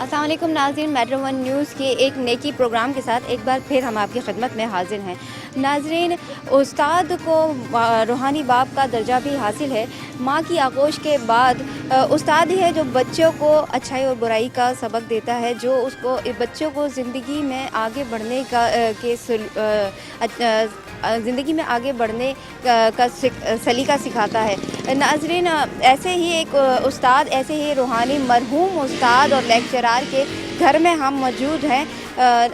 السلام علیکم ناظرین، میٹرو ون نیوز کے ایک نیکی پروگرام کے ساتھ ایک بار پھر ہم آپ کی خدمت میں حاضر ہیں۔ ناظرین، استاد کو روحانی باپ کا درجہ بھی حاصل ہے۔ ماں کی آغوش کے بعد استاد ہی ہے جو بچوں کو اچھائی اور برائی کا سبق دیتا ہے، جو اس کو بچوں کو زندگی میں آگے بڑھنے کا سلیقہ سکھاتا ہے۔ ناظرین، ایسے ہی ایک استاد، ایسے ہی روحانی مرحوم استاد اور لیکچرار کے گھر میں ہم موجود ہیں۔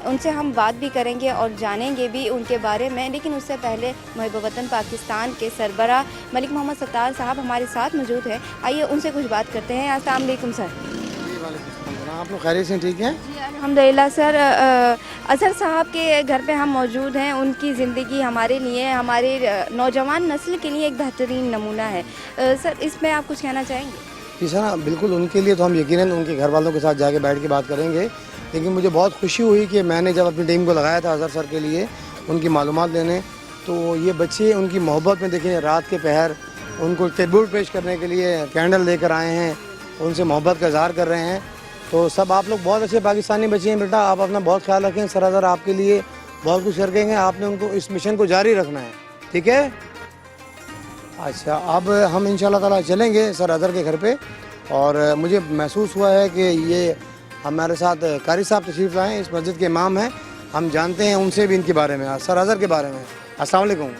ان سے ہم بات بھی کریں گے اور جانیں گے بھی ان کے بارے میں، لیکن اس سے پہلے محب وطن پاکستان کے سربراہ ملک محمد ستار صاحب ہمارے ساتھ موجود ہیں۔ آئیے ان سے کچھ بات کرتے ہیں۔ السلام علیکم سر۔ جی وعلیکم السلام، آپ لوگ خیریت سے ٹھیک ہیں؟ جی الحمدللہ سر۔ اظہر صاحب کے گھر پہ ہم موجود ہیں۔ ان کی زندگی ہمارے لیے، ہمارے نوجوان نسل کے لیے ایک بہترین نمونہ ہے۔ سر، اس میں آپ کچھ کہنا چاہیں گے؟ جی سر، بالکل ان کے لیے تو ہم یقیناً ان کے گھر والوں کے ساتھ جا کے بیٹھ کے بات کریں گے، لیکن مجھے بہت خوشی ہوئی کہ میں نے جب اپنی ٹیم کو لگایا تھا اظہر سر کے لیے ان کی معلومات لینے، تو یہ بچے ان کی محبت میں دیکھیں رات کے پہر ان کو ٹریبیوٹ پیش کرنے کے لیے کینڈل لے کر آئے ہیں، ان سے محبت کا اظہار کر رہے ہیں۔ تو سب آپ لوگ بہت اچھے پاکستانی بچے ہیں بیٹا، آپ اپنا بہت خیال رکھیں۔ سر اظہر آپ کے لیے بہت کچھ کریں گے، آپ نے ان کو اس مشن کو جاری رکھنا ہے، ٹھیک ہے؟ اچھا، اب ہم ان شاء اللہ تعالیٰ چلیں گے سر اظہر کے گھر پہ، اور مجھے محسوس ہوا ہے کہ یہ ہمارے ساتھ قاری صاحب تشریف لائے ہیں، اس مسجد کے امام ہیں، ہم جانتے ہیں ان سے بھی ان کے بارے میں، سر اظہر کے بارے میں۔ السلام علیکم۔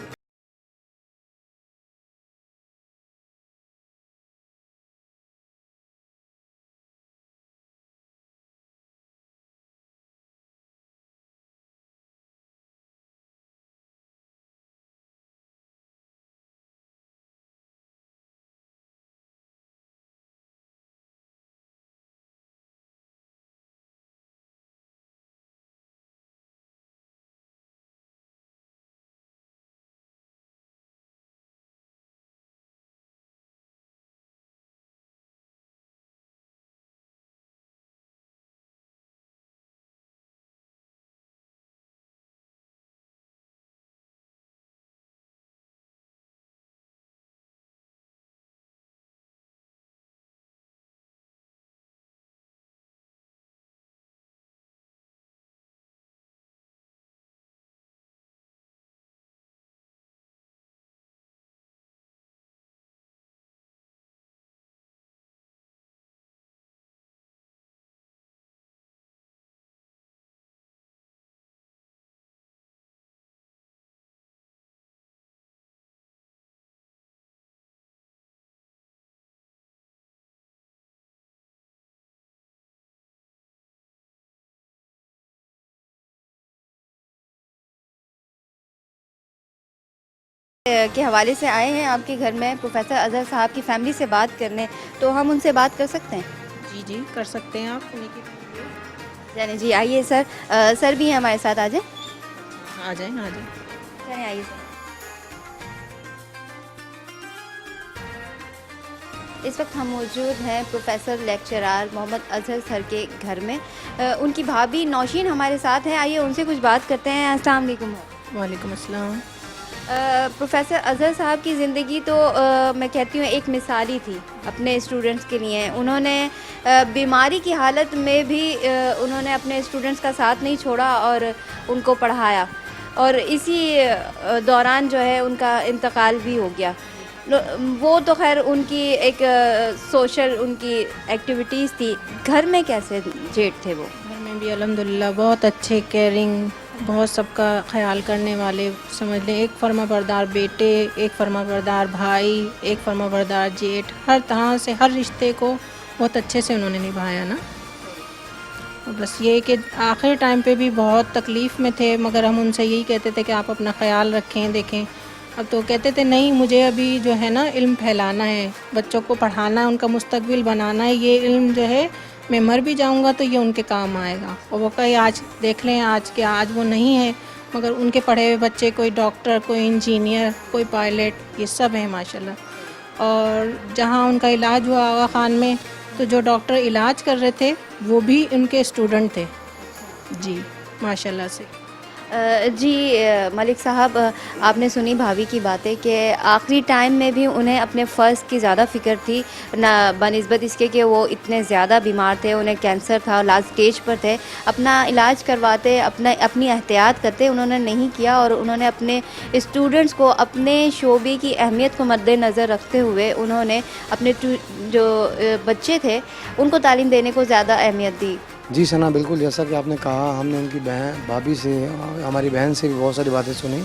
کے حوالے سے آئے ہیں آپ کے گھر میں پروفیسر اظہر صاحب کی فیملی سے بات کرنے، تو ہم ان سے بات کر سکتے ہیں؟ جی جی کر سکتے ہیں آپ۔ یعنی جی آئیے سر، سر بھی ہیں ہمارے ساتھ، آ جائیں۔ آ جائیں آ جائیں۔ چلیں آئیے سر۔ اس وقت ہم موجود ہیں پروفیسر لیکچرار محمد اظہر سر کے گھر میں۔ ان کی بھابھی نوشین ہمارے ساتھ ہیں، آئیے ان سے کچھ بات کرتے ہیں۔ السلام علیکم۔ وعلیکم السلام۔ پروفیسر اظہر صاحب کی زندگی تو میں کہتی ہوں ایک مثالی تھی اپنے اسٹوڈنٹس کے لیے۔ انہوں نے بیماری کی حالت میں بھی انہوں نے اپنے اسٹوڈنٹس کا ساتھ نہیں چھوڑا اور ان کو پڑھایا، اور اسی دوران جو ہے ان کا انتقال بھی ہو گیا۔ وہ تو خیر ان کی ایک سوشل ان کی ایکٹیویٹیز تھی۔ گھر میں کیسے جیٹ تھے وہ؟ گھر میں بھی الحمدللہ بہت اچھے، کیئرنگ، بہت سب کا خیال کرنے والے، سمجھ لیں ایک فرما بردار بیٹے، ایک فرما بردار بھائی، ایک فرما بردار جیٹ، ہر طرح سے ہر رشتے کو بہت اچھے سے انہوں نے نبھایا نا۔ بس یہ کہ آخر ٹائم پہ بھی بہت تکلیف میں تھے، مگر ہم ان سے یہی کہتے تھے کہ آپ اپنا خیال رکھیں، دیکھیں۔ اب تو کہتے تھے نہیں، مجھے ابھی جو ہے نا علم پھیلانا ہے، بچوں کو پڑھانا ہے، ان کا مستقبل بنانا ہے، یہ علم جو ہے میں مر بھی جاؤں گا تو یہ ان کے کام آئے گا۔ اور وہ کہیں آج دیکھ لیں، آج وہ نہیں ہے، مگر ان کے پڑھے ہوئے بچے کوئی ڈاکٹر، کوئی انجینئر، کوئی پائلٹ، یہ سب ہیں ماشاءاللہ۔ اور جہاں ان کا علاج ہوا آغا خان میں، تو جو ڈاکٹر علاج کر رہے تھے وہ بھی ان کے اسٹوڈنٹ تھے، جی ماشاءاللہ سے۔ جی ملک صاحب، آپ نے سنی بھابھی کی باتیں کہ آخری ٹائم میں بھی انہیں اپنے فرض کی زیادہ فکر تھی، نہ بنسبت اس کے کہ وہ اتنے زیادہ بیمار تھے، انہیں کینسر تھا، لاسٹ اسٹیج پر تھے، اپنا علاج کرواتے، اپنی احتیاط کرتے، انہوں نے نہیں کیا، اور انہوں نے اپنے اسٹوڈنٹس کو اپنے شعبے کی اہمیت کو مد نظر رکھتے ہوئے انہوں نے اپنے جو بچے تھے ان کو تعلیم دینے کو زیادہ اہمیت دی. جی ثنا، بالکل جیسا کہ آپ نے کہا، ہم نے ان کی بھابھی سے، ہماری بہن سے بھی بہت ساری باتیں سنی،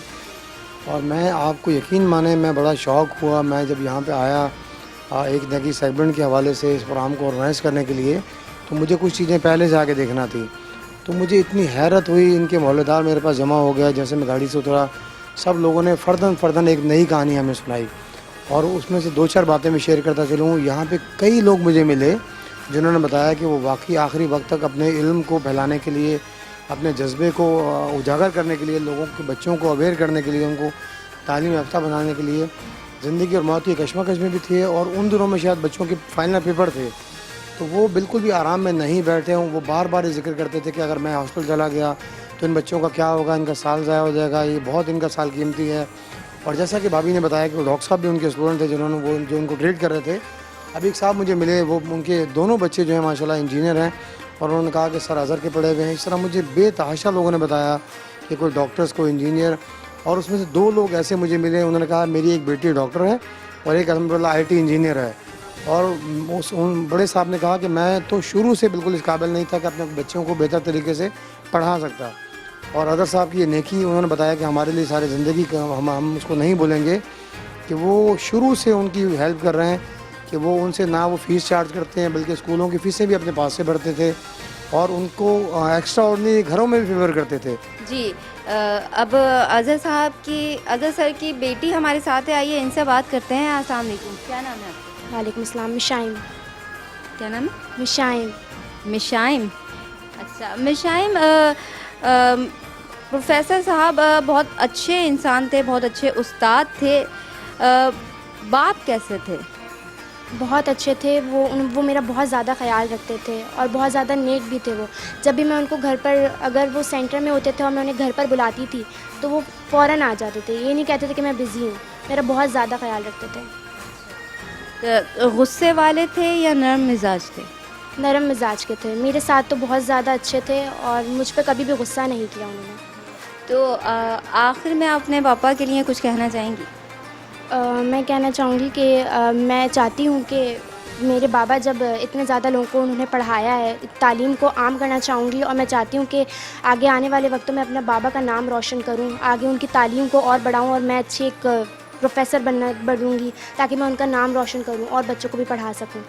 اور میں آپ کو یقین مانیں میں بڑا شوق ہوا. میں جب یہاں پہ آیا ایک نئی سیگمنٹ کے حوالے سے اس پروگرام کو آرگنائز کرنے کے لیے، تو مجھے کچھ چیزیں پہلے سے آگے دیکھنا تھی. تو مجھے اتنی حیرت ہوئی، ان کے محلے دار میرے پاس جمع ہو گیا. جیسے میں گاڑی سے اترا، سب لوگوں نے فرداً ایک نئی کہانی ہمیں سنائی، اور اس میں سے 2-4 باتیں میں شیئر کرتا چلوں. یہاں پہ کئی لوگ مجھے ملے جنہوں نے بتایا کہ وہ واقعی آخری وقت تک اپنے علم کو پھیلانے کے لیے، اپنے جذبے کو اجاگر کرنے کے لیے، لوگوں کے بچوں کو اویئر کرنے کے لیے، ان کو تعلیم یافتہ بنانے کے لیے زندگی اور موت کی کشمکش میں بھی تھے. اور ان دنوں میں شاید بچوں کے فائنل پیپر تھے، تو وہ بالکل بھی آرام میں نہیں بیٹھے ہوں. وہ بار بار یہ ذکر کرتے تھے کہ اگر میں ہاسپٹل چلا گیا تو ان بچوں کا کیا ہوگا، ان کا سال ضائع ہو جائے گا، یہ بہت ان کا سال قیمتی ہے. اور جیسا کہ بھابھی نے بتایا کہ وہ ڈاکٹر صاحب بھی ان کے اسٹوڈنٹ تھے جنہوں نے جو ان کو ٹریٹ کر رہے تھے. ابھی ایک صاحب مجھے ملے، وہ ان کے دونوں بچے جو ہیں ماشاءاللہ انجینئر ہیں، اور انہوں نے کہا کہ سر اظہر کے پڑھے ہوئے ہیں. اس طرح مجھے بے تحاشا لوگوں نے بتایا کہ کوئی ڈاکٹرز، کوئی انجینئر. اور اس میں سے 2 لوگ ایسے مجھے ملے، انہوں نے کہا میری ایک بیٹی ڈاکٹر ہے اور ایک الحمدللہ IT انجینئر ہے. اور ان بڑے صاحب نے کہا کہ میں تو شروع سے بالکل اس قابل نہیں تھا کہ اپنے بچوں کو بہتر طریقے سے پڑھا سکتا. اور اظہر صاحب کی یہ نیکی، انہوں نے بتایا کہ ہمارے لیے سارے زندگی کا ہم اس کو نہیں بولیں گے کہ وہ شروع سے ان کی ہیلپ کر رہے ہیں، کہ وہ ان سے نہ وہ فیس چارج کرتے ہیں بلکہ اسکولوں کی فیسیں بھی اپنے پاس سے بھرتے تھے، اور ان کو ایکسٹرا آرڈنری گھروں میں بھی فیور کرتے تھے. جی اب اظہر سر کی بیٹی ہمارے ساتھ ہے، آئیے ان سے بات کرتے ہیں. السلام علیکم، کیا نام ہے آپ کا؟ وعلیکم السلام. مشائم. کیا نام ہے؟ مشائم. مشائم. اچھا مشائم، پروفیسر صاحب بہت اچھے انسان تھے، بہت اچھے استاد تھے. باپ کیسے تھے؟ بہت اچھے تھے وہ میرا بہت زیادہ خیال رکھتے تھے اور بہت زیادہ نیک بھی تھے. وہ جب بھی میں ان کو گھر پر، اگر وہ سینٹر میں ہوتے تھے اور میں انہیں گھر پر بلاتی تھی تو وہ فوراً آ جاتے تھے. یہ نہیں کہتے تھے کہ میں بزی ہوں. میرا بہت زیادہ خیال رکھتے تھے. غصے والے تھے یا نرم مزاج تھے؟ نرم مزاج کے تھے. میرے ساتھ تو بہت زیادہ اچھے تھے اور مجھ پہ کبھی بھی غصہ نہیں کیا انہوں نے. تو آخر میں آپ اپنے پاپا کے لیے کچھ کہنا چاہیں گی؟ میں کہنا چاہوں گی کہ میں چاہتی ہوں کہ میرے بابا جب اتنے زیادہ لوگوں کو انہوں نے پڑھایا ہے، تعلیم کو عام کرنا چاہوں گی، اور میں چاہتی ہوں کہ آگے آنے والے وقتوں میں اپنے بابا کا نام روشن کروں، آگے ان کی تعلیم کو اور بڑھاؤں، اور میں اچھی ایک پروفیسر بنوں گی تاکہ میں ان کا نام روشن کروں اور بچوں کو بھی پڑھا سکوں.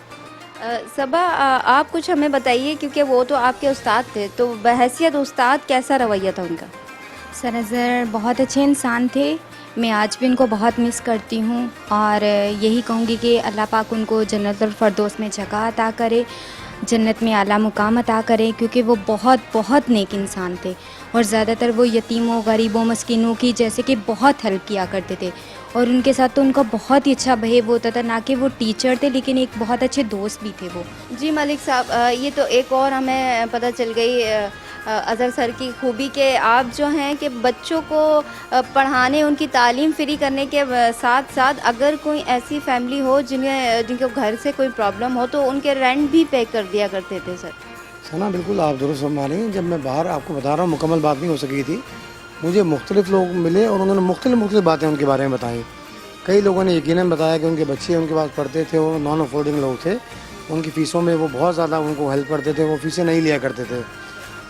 صبا، آپ کچھ ہمیں بتائیے، کیونکہ وہ تو آپ کے استاد تھے، تو بحیثیت استاد کیسا رویہ تھا ان کا؟ سر اظہر بہت اچھے انسان تھے. میں آج بھی ان کو بہت مس کرتی ہوں، اور یہی کہوں گی کہ اللہ پاک ان کو جنت الفردوس میں جگہ عطا کرے، جنت میں اعلیٰ مقام عطا کرے، کیونکہ وہ بہت بہت نیک انسان تھے. اور زیادہ تر وہ یتیموں، غریبوں، مسکینوں کی جیسے کہ بہت ہیلپ کیا کرتے تھے. اور ان کے ساتھ تو ان کا بہت ہی اچھا بہیو ہوتا تھا. نہ کہ وہ ٹیچر تھے لیکن ایک بہت اچھے دوست بھی تھے وہ. جی ملک صاحب، یہ تو ایک اور ہمیں پتہ چل گئی اظہر سر کی خوبی کہ آپ جو ہیں کہ بچوں کو پڑھانے، ان کی تعلیم فری کرنے کے ساتھ ساتھ اگر کوئی ایسی فیملی ہو جن کو گھر سے کوئی پرابلم ہو تو ان کے رینٹ بھی پے کر دیا کرتے تھے. سر ثنا، بالکل آپ درست فرما رہی ہیں. جب میں باہر، آپ کو بتا رہا ہوں، مکمل بات نہیں ہو سکی تھی، مجھے مختلف لوگ ملے اور انہوں نے مختلف باتیں ان کے بارے میں بتائیں. کئی لوگوں نے یقیناً بتایا کہ ان کے بچے ان کے پاس پڑھتے تھے، وہ نان افورڈنگ لوگ تھے، ان کی فیسوں میں وہ بہت زیادہ ان کو ہیلپ کرتے تھے، وہ فیسیں نہیں لیا کرتے تھے.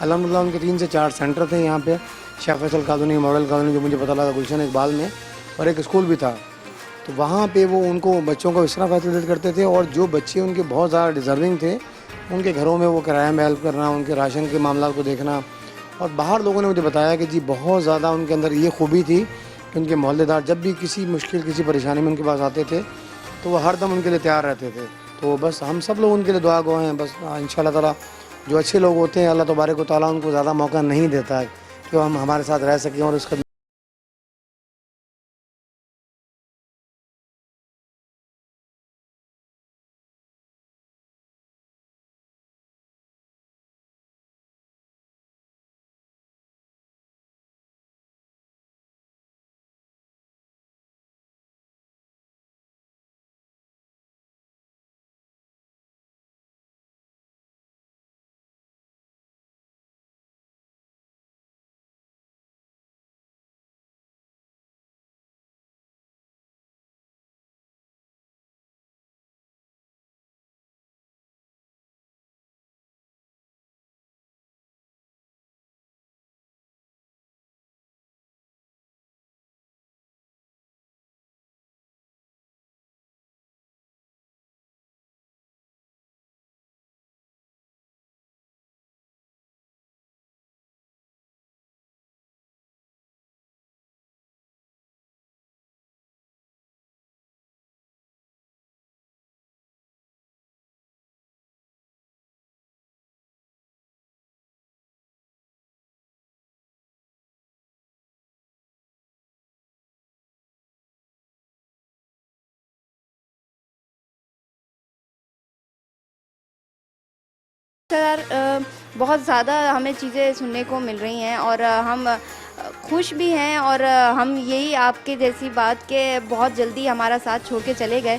الحمدللہ ان کے 3 سے 4 سینٹر تھے یہاں پہ، شاہ فیصل کالونی، ماڈل کالونی، جو مجھے پتہ لگا گلشن اقبال میں، اور ایک اسکول بھی تھا. تو وہاں پہ وہ ان کو بچوں کو اس طرح فیسلیٹ کرتے تھے، اور جو بچے ان کے بہت زیادہ ڈیزرونگ تھے ان کے گھروں میں وہ کرایہ میں ہیلپ کرنا، ان کے راشن کے معاملات کو دیکھنا. اور باہر لوگوں نے مجھے بتایا کہ جی بہت زیادہ ان کے اندر یہ خوبی تھی کہ ان کے محلے دار جب بھی کسی مشکل، کسی پریشانی میں ان کے پاس آتے تھے تو وہ ہر دم ان کے لیے تیار رہتے تھے. تو بس ہم سب لوگ ان کے لیے دعا گو ہیں. بس انشاءاللہ تعالیٰ جو اچھے لوگ ہوتے ہیں اللہ تبارک و تعالیٰ ان کو زیادہ موقع نہیں دیتا ہے کہ وہ ہمارے ساتھ رہ سکیں اور اس کا سر بہت زیادہ ہمیں چیزیں سننے کو مل رہی ہیں اور ہم خوش بھی ہیں اور ہم یہی آپ کے جیسی بات کہ بہت جلدی ہمارا ساتھ چھوڑ کے چلے گئے.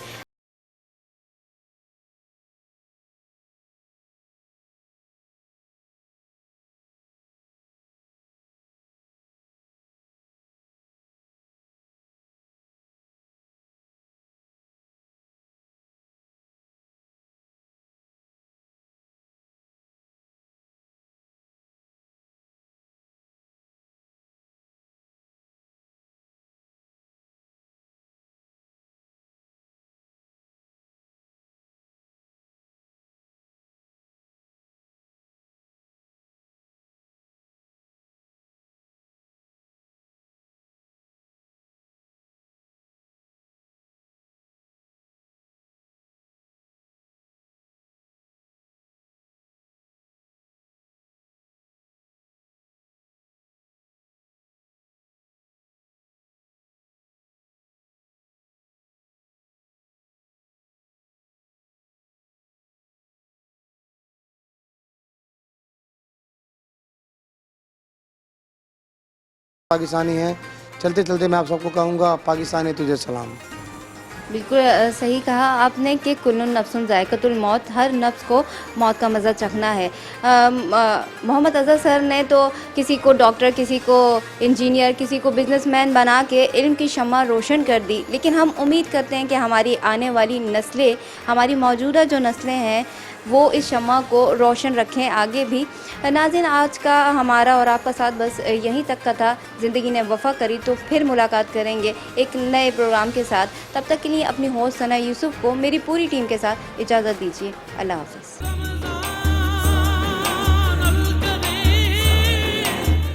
پاکستانی ہیں. چلتے چلتے میں آپ سب کو کہوں گا پاکستانی تجھے سلام. بالکل صحیح کہا آپ نے کہ کل نفس ذائقۃ الموت، ہر نفس کو موت کا مزہ چکھنا ہے. محمد اظہر سر نے تو کسی کو ڈاکٹر، کسی کو انجینئر، کسی کو بزنس مین بنا کے علم کی شمع روشن کر دی، لیکن ہم امید کرتے ہیں کہ ہماری آنے والی نسلیں، ہماری موجودہ جو نسلیں ہیں وہ اس شمع کو روشن رکھیں آگے بھی. ناظرین، آج کا ہمارا اور آپ کا ساتھ بس یہیں تک کا تھا. زندگی نے وفا کری تو پھر ملاقات کریں گے ایک نئے پروگرام کے ساتھ. تب تک کے لیے اپنی ہوسٹ ثنا یوسف کو میری پوری ٹیم کے ساتھ اجازت دیجیے. اللہ حافظ.